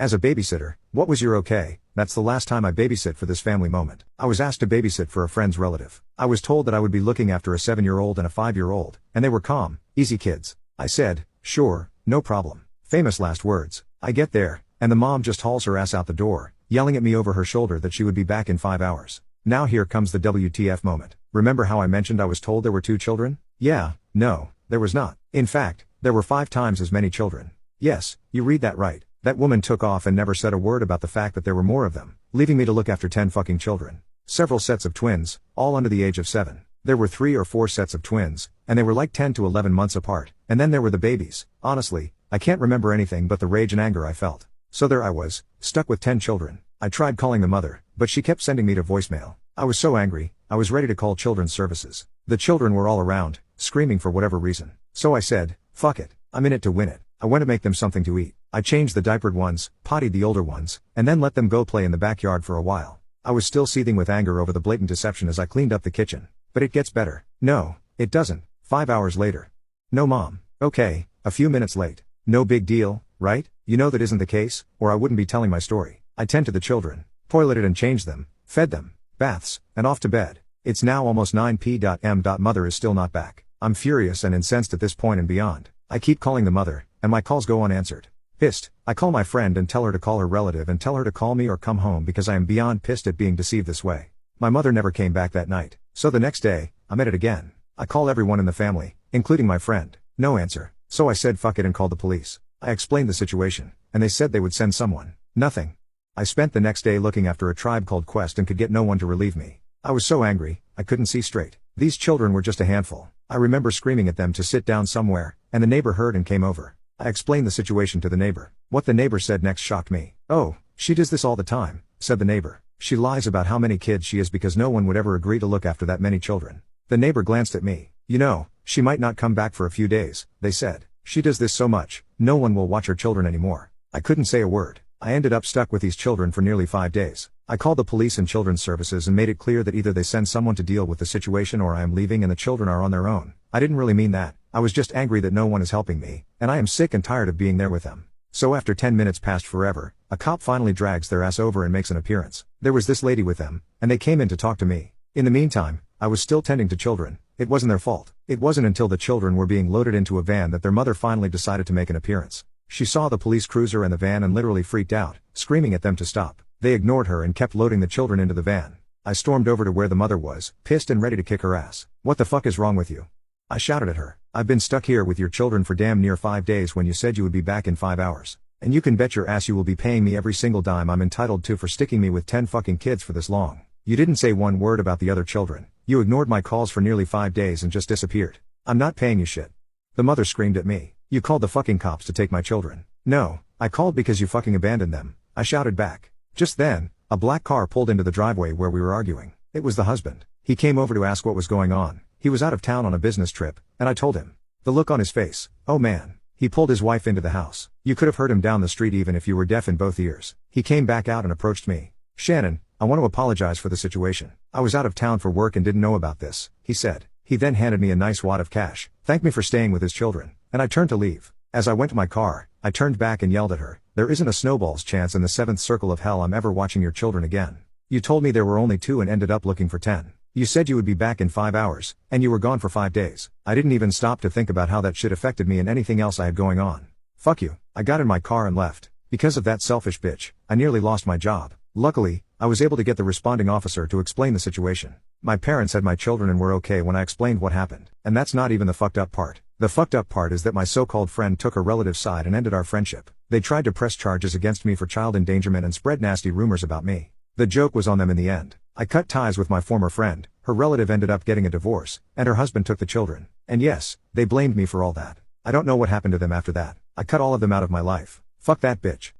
As a babysitter, what was your okay? That's the last time I babysit for this family moment. I was asked to babysit for a friend's relative. I was told that I would be looking after a 7-year-old and a 5-year-old, and they were calm, easy kids. I said, sure, no problem. Famous last words. I get there, and the mom just hauls her ass out the door, yelling at me over her shoulder that she would be back in 5 hours. Now here comes the WTF moment. Remember how I mentioned I was told there were 2 children? Yeah, no, there was not. In fact, there were 5 times as many children. Yes, you read that right. That woman took off and never said a word about the fact that there were more of them, leaving me to look after 10 fucking children. Several sets of twins, all under the age of 7. There were 3 or 4 sets of twins, and they were like 10 to 11 months apart, and then there were the babies. Honestly, I can't remember anything but the rage and anger I felt. So there I was, stuck with 10 children. I tried calling the mother, but she kept sending me to voicemail. I was so angry, I was ready to call children's services. The children were all around, screaming for whatever reason. So I said, fuck it, I'm in it to win it. I went to make them something to eat. I changed the diapered ones, pottied the older ones, and then let them go play in the backyard for a while. I was still seething with anger over the blatant deception as I cleaned up the kitchen. But it gets better. No, it doesn't. 5 hours later. No mom. Okay, a few minutes late. No big deal, right? You know that isn't the case, or I wouldn't be telling my story. I tend to the children, toileted and changed them, fed them, baths, and off to bed. It's now almost 9 p.m. Mother is still not back. I'm furious and incensed at this point and beyond. I keep calling the mother, and my calls go unanswered. Pissed, I call my friend and tell her to call her relative and tell her to call me or come home because I am beyond pissed at being deceived this way. My mother never came back that night, so the next day, I'm at it again. I call everyone in the family, including my friend. No answer, so I said fuck it and called the police. I explained the situation, and they said they would send someone. Nothing. I spent the next day looking after a tribe called Quest and could get no one to relieve me. I was so angry, I couldn't see straight. These children were just a handful. I remember screaming at them to sit down somewhere, and the neighbor heard and came over. I explained the situation to the neighbor. What the neighbor said next shocked me. Oh, she does this all the time, said the neighbor. She lies about how many kids she has because no one would ever agree to look after that many children. The neighbor glanced at me. You know, she might not come back for a few days, they said. She does this so much, no one will watch her children anymore. I couldn't say a word. I ended up stuck with these children for nearly 5 days. I called the police and children's services and made it clear that either they send someone to deal with the situation or I am leaving and the children are on their own. I didn't really mean that. I was just angry that no one is helping me, and I am sick and tired of being there with them. So after 10 minutes passed forever, a cop finally drags their ass over and makes an appearance. There was this lady with them, and they came in to talk to me. In the meantime, I was still tending to children. It wasn't their fault. It wasn't until the children were being loaded into a van that their mother finally decided to make an appearance. She saw the police cruiser and the van and literally freaked out, screaming at them to stop. They ignored her and kept loading the children into the van. I stormed over to where the mother was, pissed and ready to kick her ass. What the fuck is wrong with you? I shouted at her. I've been stuck here with your children for damn near 5 days when you said you would be back in 5 hours. And you can bet your ass you will be paying me every single dime I'm entitled to for sticking me with 10 fucking kids for this long. You didn't say one word about the other children. You ignored my calls for nearly 5 days and just disappeared. I'm not paying you shit. The mother screamed at me. You called the fucking cops to take my children. No, I called because you fucking abandoned them. I shouted back. Just then, a black car pulled into the driveway where we were arguing. It was the husband. He came over to ask what was going on. He was out of town on a business trip, and I told him. The look on his face. Oh man. He pulled his wife into the house. You could have heard him down the street even if you were deaf in both ears. He came back out and approached me. Shannon, I want to apologize for the situation. I was out of town for work and didn't know about this, he said. He then handed me a nice wad of cash, thanked me for staying with his children, and I turned to leave. As I went to my car, I turned back and yelled at her. There isn't a snowball's chance in the 7th circle of hell I'm ever watching your children again. You told me there were only 2 and ended up looking for 10. You said you would be back in 5 hours, and you were gone for 5 days. I didn't even stop to think about how that shit affected me and anything else I had going on. Fuck you. I got in my car and left. Because of that selfish bitch, I nearly lost my job. Luckily, I was able to get the responding officer to explain the situation. My parents had my children and were okay when I explained what happened. And that's not even the fucked up part. The fucked up part is that my so-called friend took her relative's side and ended our friendship. They tried to press charges against me for child endangerment and spread nasty rumors about me. The joke was on them in the end. I cut ties with my former friend, her relative ended up getting a divorce, and her husband took the children. And yes, they blamed me for all that. I don't know what happened to them after that. I cut all of them out of my life. Fuck that bitch.